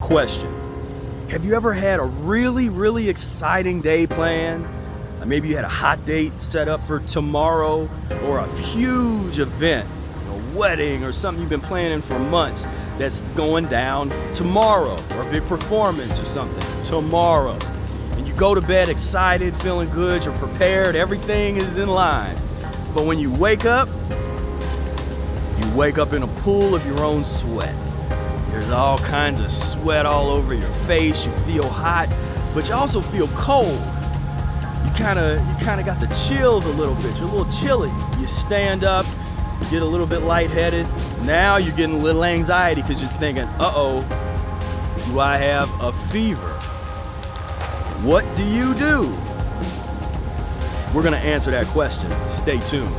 Question: have you ever had a really exciting day planned? Maybe you had a hot date set up for tomorrow, or a huge event, a wedding or something you've been planning for months that's going down tomorrow, or a big performance or something tomorrow. And you go to bed excited, feeling good, you're prepared, everything is in line. But when you wake up in a pool of your own sweat. There's all kinds of sweat all over your face. You feel hot, but you also feel cold. You kind of got the chills a little bit. You're a little chilly. You stand up, you get a little bit lightheaded. Now you're getting a little anxiety because you're thinking, uh-oh, do I have a fever? What do you do? We're gonna answer that question. Stay tuned.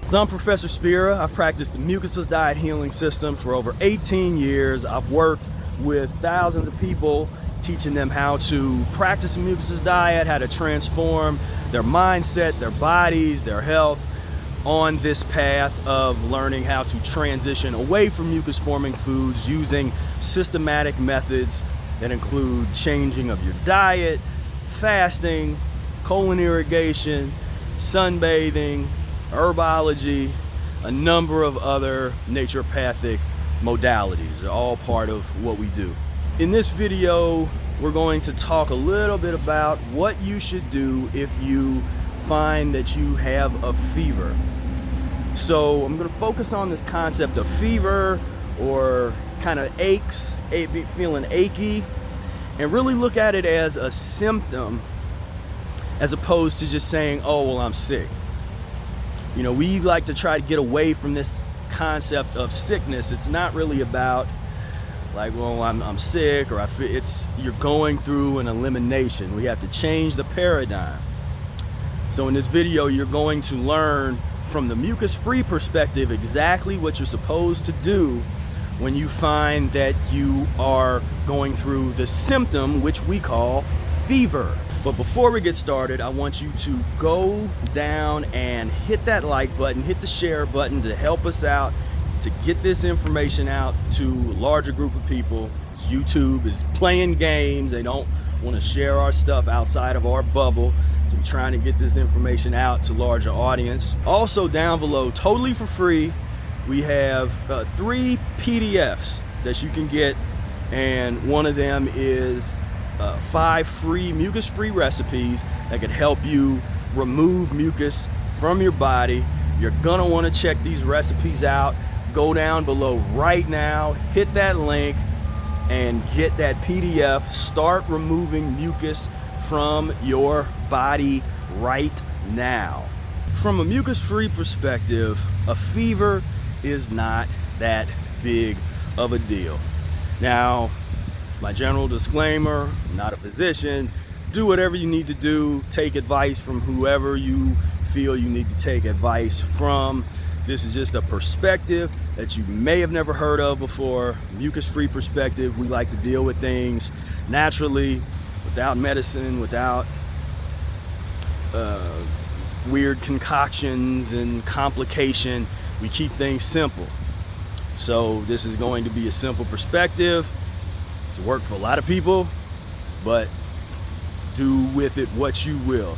So I'm Professor Spira. I've practiced the Mucusless Diet Healing System for over 18 years. I've worked with thousands of people, teaching them how to practice a mucusless diet, how to transform their mindset, their bodies, their health on this path of learning how to transition away from mucus-forming foods using systematic methods that include changing of your diet, fasting, colon irrigation, sunbathing, herbology, a number of other naturopathic modalities. They're all part of what we do. In this video, we're going to talk a little bit about what you should do if you find that you have a fever. So I'm going to focus on this concept of fever, or kind of aches, feeling achy, and really look at it as a symptom as opposed to just saying, oh, well, I'm sick. You know, we like to try to get away from this concept of sickness. It's not really about like, well, I'm sick, or you're going through an elimination. We have to change the paradigm. So in this video, you're going to learn from the mucus-free perspective exactly what you're supposed to do when you find that you are going through the symptom, which we call fever. But before we get started, I want you to go down and hit that like button, hit the share button to help us out, to get this information out to a larger group of people. YouTube is playing games. They don't want to share our stuff outside of our bubble. So I'm trying to get this information out to larger audience. Also down below, totally for free, we have 3 PDFs that you can get, and one of them is 5 free mucus-free recipes that could help you remove mucus from your body. You're gonna want to check these recipes out. Go down below right now, hit that link, and get that PDF. Start removing mucus from your body right now. From a mucus-free perspective, a fever is not that big of a deal. Now, my general disclaimer, I'm not a physician. Do whatever you need to do. Take advice from whoever you feel you need to take advice from. This is just a perspective that you may have never heard of before. Mucus-free perspective. We like to deal with things naturally, without medicine, without weird concoctions and complication. We keep things simple. So this is going to be a simple perspective. It's worked for a lot of people, but do with it what you will.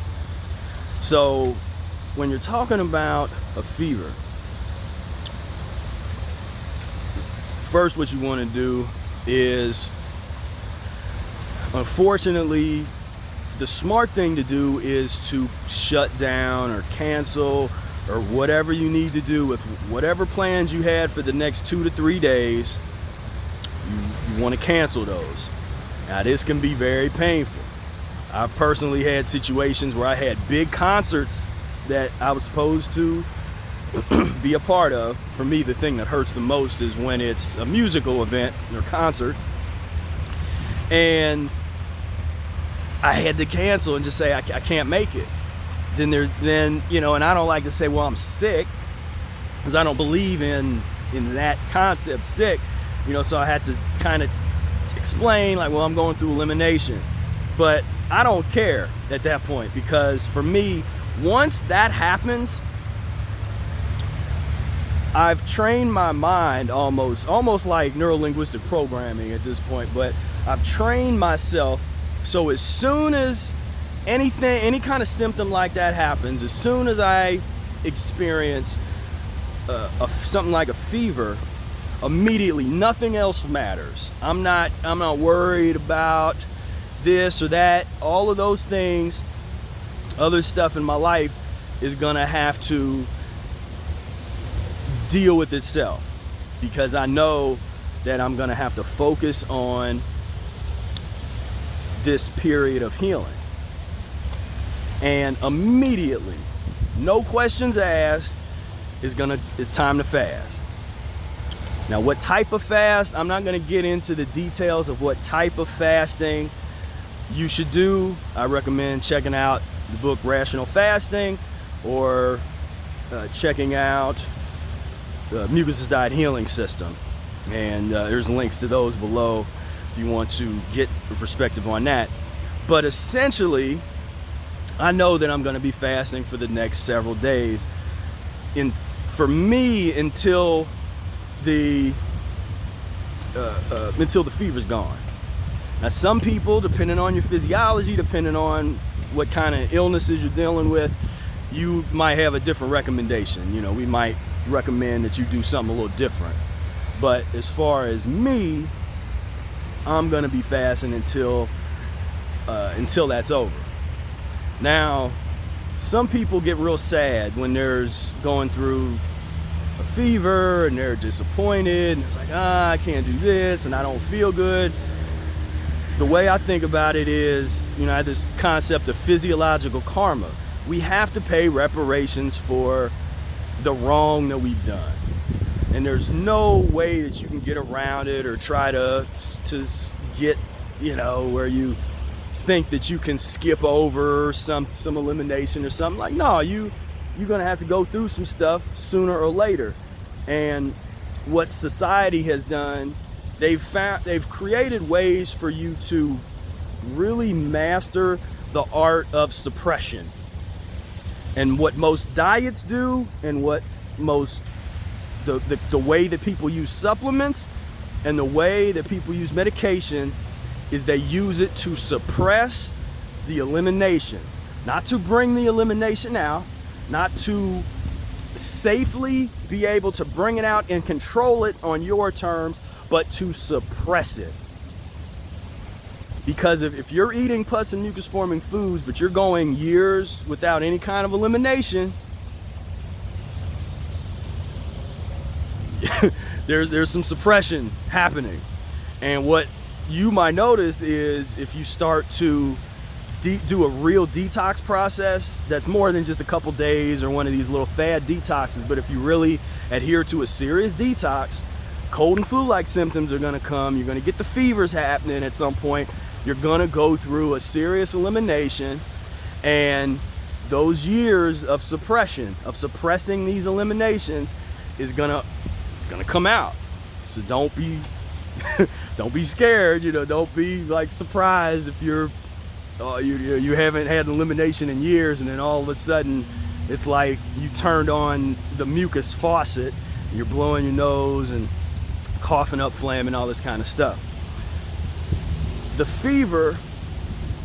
So when you're talking about a fever, first what you want to do is, unfortunately, the smart thing to do is to shut down or cancel or whatever you need to do with whatever plans you had for the next 2 to 3 days. You want to cancel those. Now this can be very painful. I've personally had situations where I had big concerts that I was supposed to be a part of. For me, the thing that hurts the most is when it's a musical event or concert and I had to cancel and just say I can't make it. Then you know, and I don't like to say, well, I'm sick, because I don't believe in that concept, sick. You know, so I had to kind of explain, like, well, I'm going through elimination. But I don't care at that point, because for me, once that happens, I've trained my mind almost like neuro-linguistic programming at this point, but I've trained myself so as soon as any kind of symptom like that happens, as soon as I experience something like a fever, immediately nothing else matters. I'm not worried about this or that. All of those things, other stuff in my life is gonna have to deal with itself, because I know that I'm gonna have to focus on this period of healing. And immediately, no questions asked, it's time to fast. Now, what type of fast? I'm not going to get into the details of what type of fasting you should do. I recommend checking out the book Rational Fasting, or checking out the Mucusless Diet Healing System. And there's links to those below if you want to get a perspective on that. But essentially, I know that I'm going to be fasting for the next several days. For me, until the fever's gone. Now, some people, depending on your physiology, depending on what kind of illnesses you're dealing with, you might have a different recommendation. You know, we might recommend that you do something a little different. But as far as me, I'm going to be fasting until that's over. Now, some people get real sad when there's going through a fever and they're disappointed, and it's like, I can't do this and I don't feel good. The way I think about it is, you know, I have this concept of physiological karma. We have to pay reparations for the wrong that we've done. And there's no way that you can get around it or try to get, you know, where you think that you can skip over some elimination or something. Like, no, you're gonna have to go through some stuff sooner or later. And what society has done, they've created ways for you to really master the art of suppression. And what most diets do, and what most the way that people use supplements and the way that people use medication, is they use it to suppress the elimination, not to bring the elimination out, not to safely be able to bring it out and control it on your terms, but to suppress it. Because if you're eating pus and mucus forming foods, but you're going years without any kind of elimination, there's some suppression happening. And what you might notice is, if you start to do a real detox process that's more than just a couple days or one of these little fad detoxes, but if you really adhere to a serious detox, cold and flu-like symptoms are going to come. You're going to get the fevers happening at some point. You're going to go through a serious elimination, and those years of suppression, of suppressing these eliminations, is going to come out. So don't be don't be scared, you know, don't be like surprised if you haven't had an elimination in years, and then all of a sudden it's like you turned on the mucus faucet and you're blowing your nose and coughing up phlegm and all this kind of stuff. The fever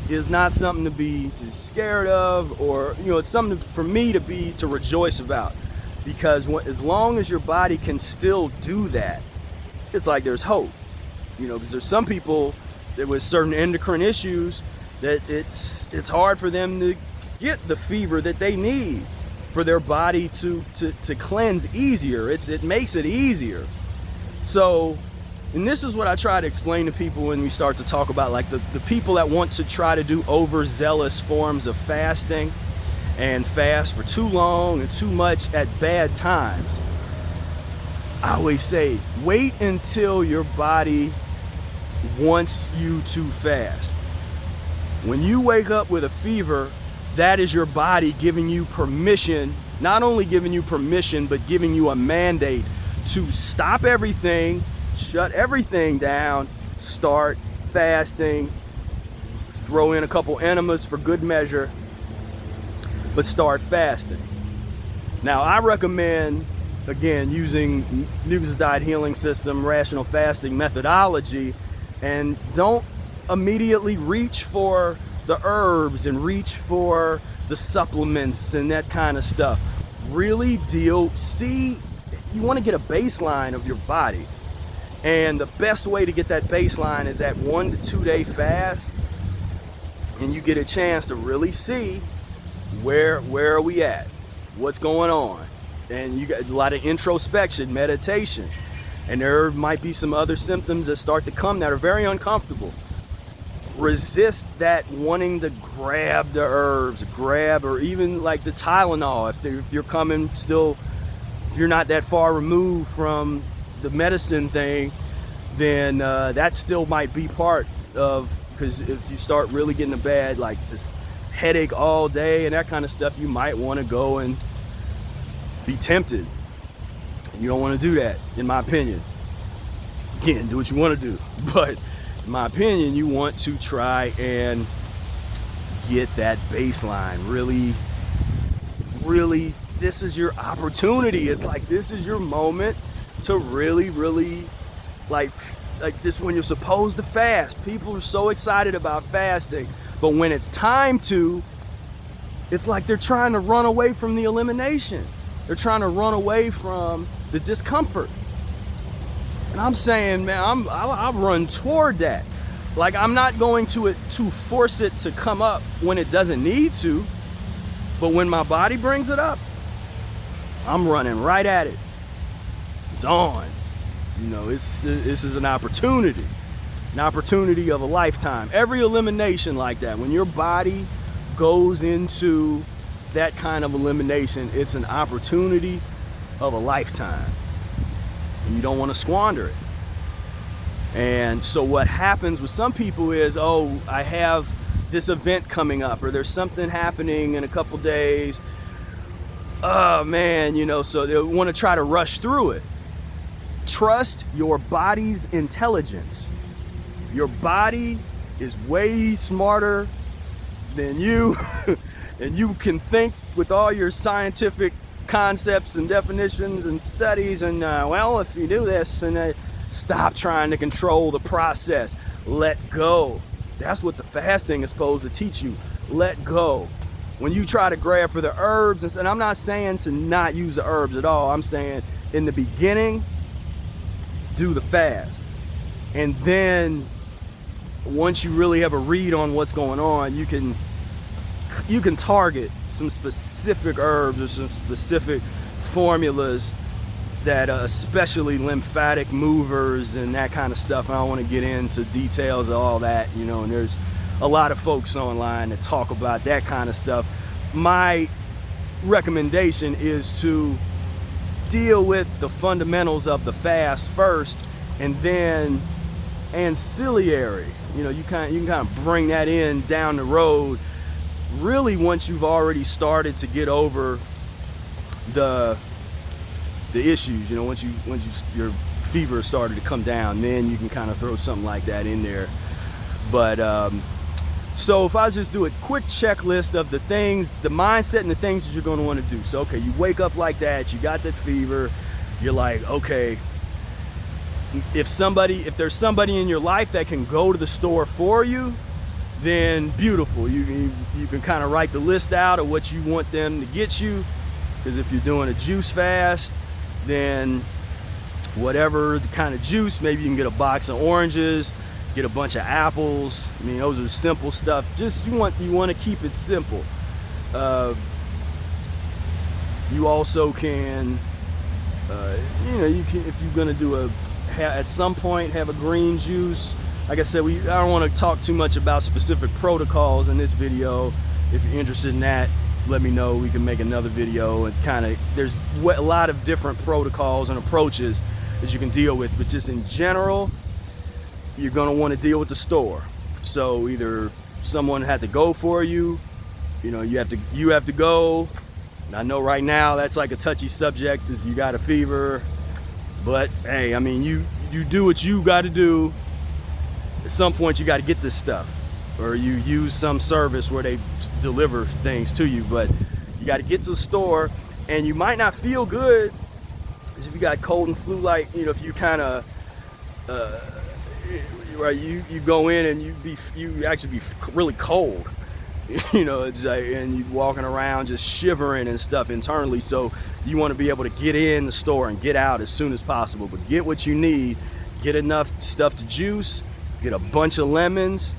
is not something to be scared of, or, you know, it's something for me to rejoice about, because as long as your body can still do that, it's like there's hope. You know, because there's some people that with certain endocrine issues that it's hard for them to get the fever that they need for their body to cleanse easier. It makes it easier. So, and this is what I try to explain to people when we start to talk about, like, the people that want to try to do overzealous forms of fasting and fast for too long and too much at bad times. I always say, wait until your body wants you to fast. When you wake up with a fever, that is your body giving you permission, not only giving you permission, but giving you a mandate to stop everything, shut everything down, start fasting, throw in a couple enemas for good measure, but start fasting. Now, I recommend again, using Mucusless Diet Healing System, rational fasting methodology, and don't immediately reach for the herbs and reach for the supplements and that kind of stuff. Really you want to get a baseline of your body. And the best way to get that baseline is that 1 to 2 day fast, and you get a chance to really see where are we at, what's going on. And you got a lot of introspection, meditation, and there might be some other symptoms that start to come that are very uncomfortable. Resist that wanting to grab the herbs, or even like the Tylenol. If you're coming still, if you're not that far removed from the medicine thing, then that still might be part of, because if you start really getting a bad, like this headache all day and that kind of stuff, you might want to go and be tempted. And you don't want to do that, in my opinion. Again, do what you want to do, but in my opinion, you want to try and get that baseline. Really, this is your opportunity. It's like, this is your moment to really like this, when you're supposed to fast. People are so excited about fasting, but when it's time to, it's like they're trying to run away from the elimination. They're trying to run away from the discomfort. And I'm saying, man, I'll run toward that. Like, I'm not going to force it to come up when it doesn't need to, but when my body brings it up, I'm running right at it. It's on. You know, this is an opportunity of a lifetime. Every elimination like that, when your body goes into that kind of elimination, it's an opportunity of a lifetime. And you don't want to squander it. And so what happens with some people is, oh, I have this event coming up, or there's something happening in a couple days. Oh man, you know, so they want to try to rush through it. Trust your body's intelligence. Your body is way smarter than you, and you can think with all your scientific concepts and definitions and studies, and well, if you do this, and stop trying to control the process. Let go. That's what the fasting is supposed to teach you. Let go. When you try to grab for the herbs, and I'm not saying to not use the herbs at all. I'm saying in the beginning, do the fast. And then once you really have a read on what's going on, you can target some specific herbs or some specific formulas that especially lymphatic movers and that kind of stuff. I don't want to get into details of all that, you know, and there's a lot of folks online that talk about that kind of stuff. My recommendation is to deal with the fundamentals of the fast first, and then ancillary, you know, you can kind of bring that in down the road, really, once you've already started to get over the issues, you know, once your fever started to come down, then you can kind of throw something like that in there. But so if I just do a quick checklist of the things, the mindset and the things that you're going to want to do. So okay, you wake up like that, you got that fever, you're like, okay, if there's somebody in your life that can go to the store for you, then beautiful. You can kind of write the list out of what you want them to get you, because if you're doing a juice fast, then whatever the kind of juice, maybe you can get a box of oranges, get a bunch of apples. I mean, those are simple stuff. Just you want to keep it simple. You also can, you know, you can, if you're gonna do at some point have a green juice. Like I said, I don't want to talk too much about specific protocols in this video. If you're interested in that, let me know. We can make another video, and kind of, there's a lot of different protocols and approaches that you can deal with, but just in general, you're going to want to deal with the store. So either someone had to go for you, you know, you have to go. And I know right now that's like a touchy subject if you got a fever, but hey, I mean, you do what you got to do. At some point you got to get this stuff, or you use some service where they deliver things to you, but you got to get to the store, and you might not feel good is if you got cold and flu-like, you know, if you kind of, right, you go in and you actually be really cold, you know, it's like, and you walking around just shivering and stuff internally. So you want to be able to get in the store and get out as soon as possible, but get what you need, get enough stuff to juice, get a bunch of lemons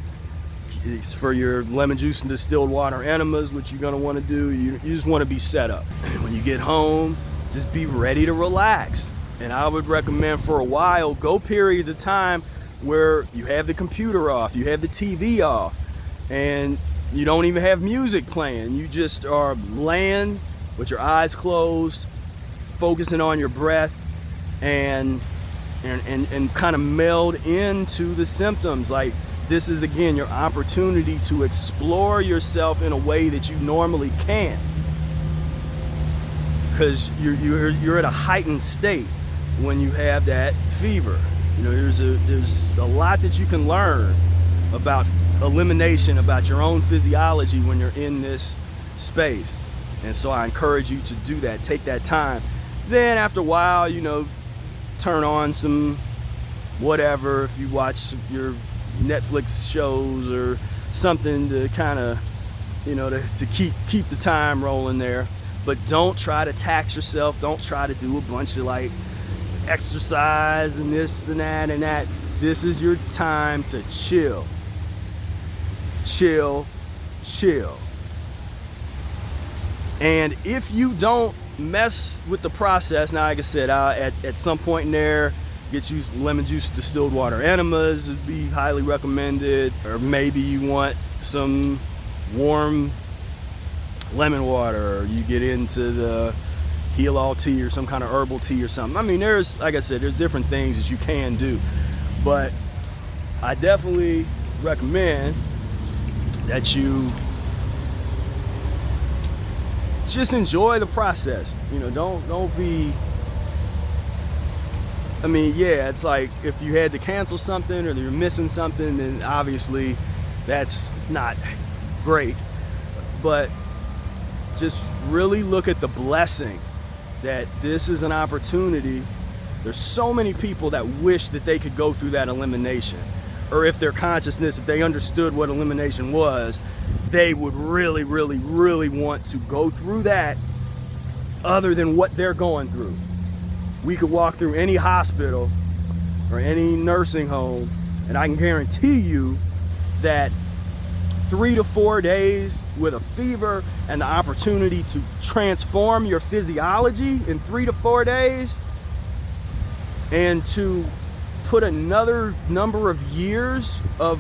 for your lemon juice and distilled water enemas, which you're going to want to do. You just want to be set up. And when you get home, just be ready to relax. And I would recommend for a while, go periods of time where you have the computer off, you have the TV off, and you don't even have music playing. You just are laying with your eyes closed, focusing on your breath, and kind of meld into the symptoms. Like, this is, again, your opportunity to explore yourself in a way that you normally can't, because you're at a heightened state when you have that fever. You know, there's a lot that you can learn about elimination, about your own physiology when you're in this space. And so I encourage you to do that. Take that time. Then after a while, you know, turn on some whatever, if you watch your Netflix shows or something to kind of, you know, to keep the time rolling there. But don't try to tax yourself. Don't try to do a bunch of like exercise and this and that and that. This is your time to chill. Chill. And if you don't mess with the process, now like I said, at some point in there, get you lemon juice distilled water enemas would be highly recommended. Or maybe you want some warm lemon water, or you get into the heal all tea or some kind of herbal tea or something. I mean, there's, like I said, there's different things that you can do, but I definitely recommend that you just enjoy the process. You know, don't be, I mean, yeah, it's like if you had to cancel something or you're missing something, then obviously that's not great. But just really look at the blessing that this is an opportunity. There's so many people that wish that they could go through that elimination, or if their consciousness, if they understood what elimination was, they would really, really, really want to go through that other than what they're going through. We could walk through any hospital or any nursing home, and I can guarantee you that 3 to 4 days with a fever and the opportunity to transform your physiology in 3 to 4 days, and to put another number of years of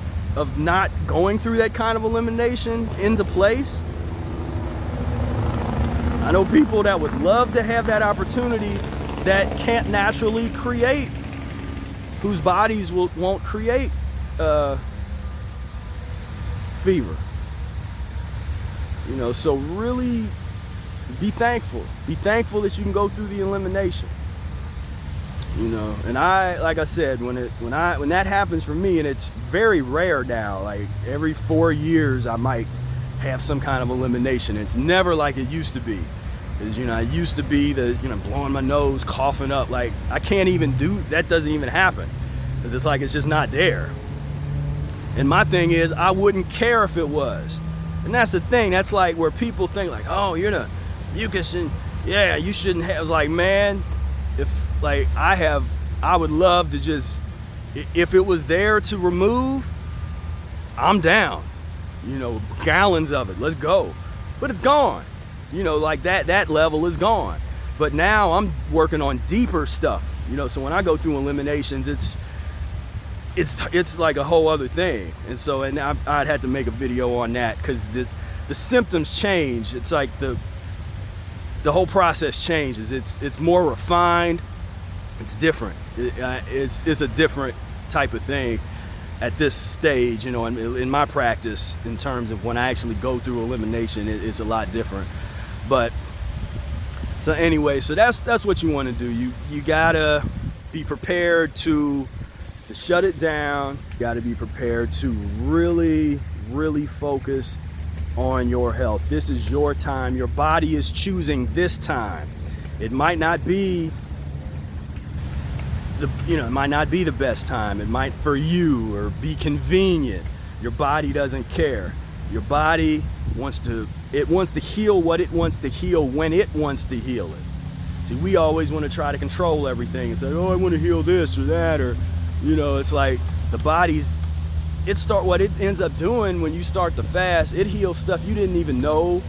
not going through that kind of elimination into place. I know people that would love to have that opportunity that can't naturally create, whose bodies won't create fever. You know, so really be thankful. Be thankful that you can go through the elimination. You know, and like I said, when that happens for me, and it's very rare now, like every 4 years I might have some kind of elimination. It's never like it used to be. Because, you know, I used to be blowing my nose, coughing up, like I can't even do that. Doesn't even happen, because it's like it's just not there. And my thing is, I wouldn't care if it was. And that's the thing. That's like where people think like, oh, you're the mucus, and yeah, you shouldn't have. It's like, man, if like I would love to just, if it was there to remove, I'm down. You know, gallons of it, let's go. But it's gone. You know, like that level is gone. But now I'm working on deeper stuff. You know, so when I go through eliminations, it's like a whole other thing. And so, and I'd have to make a video on that, because the symptoms change. It's like the whole process changes. It's more refined. It's different. It's a different type of thing at this stage, you know, in my practice, in terms of when I actually go through elimination, it's a lot different. But so anyway, so that's what you want to do. You gotta be prepared to shut it down. You gotta be prepared to really, really focus on your health. This is your time. Your body is choosing this time. It might not be it might not be the best time. It might for you or be convenient. Your body doesn't care. Your body wants to heal what it wants to heal when it wants to heal it. See, we always want to try to control everything and say, oh, I want to heal this or that, or it's like the body's what it ends up doing when you start to fast, it heals stuff you didn't even know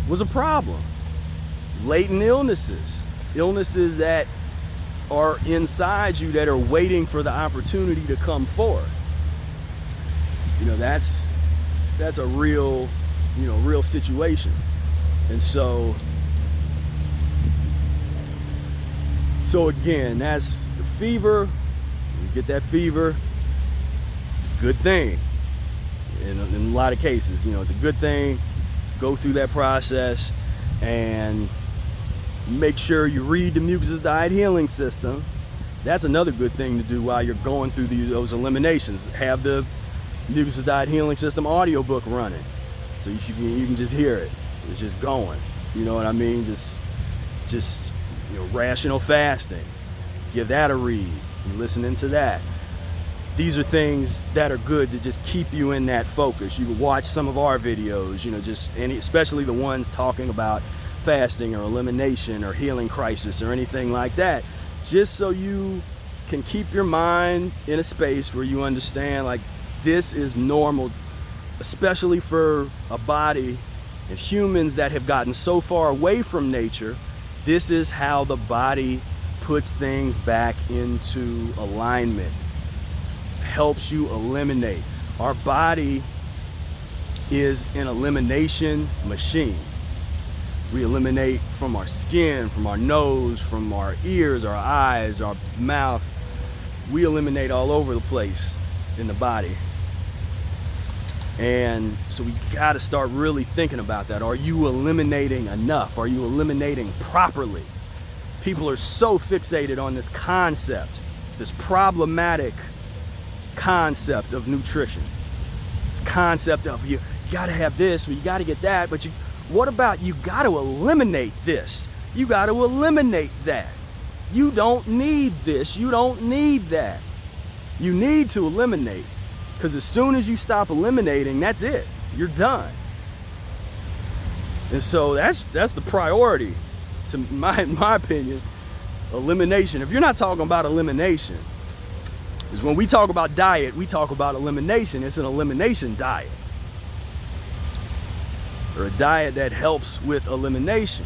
was a problem. Latent illnesses that are inside you that are waiting for the opportunity to come forth. That's a real situation. And so again, that's the fever. You get that fever, it's a good thing. In a lot of cases, it's a good thing. Go through that process and make sure you read the Mucusless Diet Healing System. That's another good thing to do while you're going through those eliminations. Have the Mucusless Diet Healing System audiobook running, so you can just hear it. It's just going. You know what I mean? Just rational fasting. Give that a read. You're listening to that. These are things that are good to just keep you in that focus. You can watch some of our videos, especially the ones talking about fasting or elimination or healing crisis or anything like that, just so you can keep your mind in a space where you understand, like, this is normal, especially for a body and humans that have gotten so far away from nature. This is how the body puts things back into alignment, helps you eliminate. Our body is an elimination machine. We eliminate from our skin, from our nose, from our ears, our eyes, our mouth. We eliminate all over the place in the body. And so we got to start really thinking about that. Are you eliminating enough? Are you eliminating properly? People are so fixated on this concept, this problematic concept of nutrition. This concept of you got to have this, or you got to get that, but what about you got to eliminate this? You got to eliminate that. You don't need this. You don't need that. You need to eliminate, because as soon as you stop eliminating, that's it. You're done. And so that's the priority, in my opinion. Elimination. If you're not talking about elimination, because when we talk about diet, we talk about elimination. It's an elimination diet, or a diet that helps with elimination.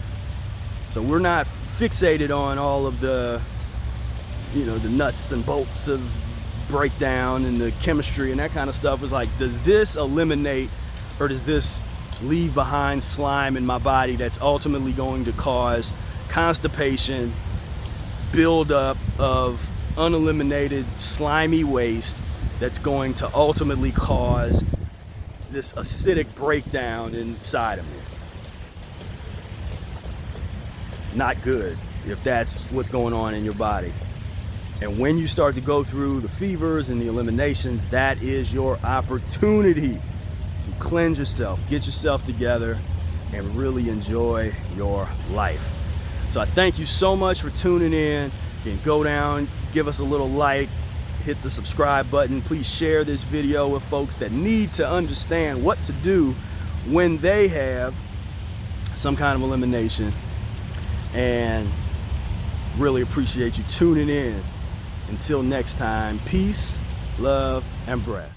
So we're not fixated on all of the nuts and bolts of breakdown and the chemistry and that kind of stuff. It's like, does this eliminate, or does this leave behind slime in my body that's ultimately going to cause constipation, buildup of uneliminated slimy waste that's going to ultimately cause this acidic breakdown inside of me? Not good if that's what's going on in your body. And when you start to go through the fevers and the eliminations, that is your opportunity to cleanse yourself, get yourself together, and really enjoy your life. So I thank you so much for tuning in. You can go down, give us a little like, hit the subscribe button. Please share this video with folks that need to understand what to do when they have some kind of elimination. And really appreciate you tuning in. Until next time, peace, love, and breath.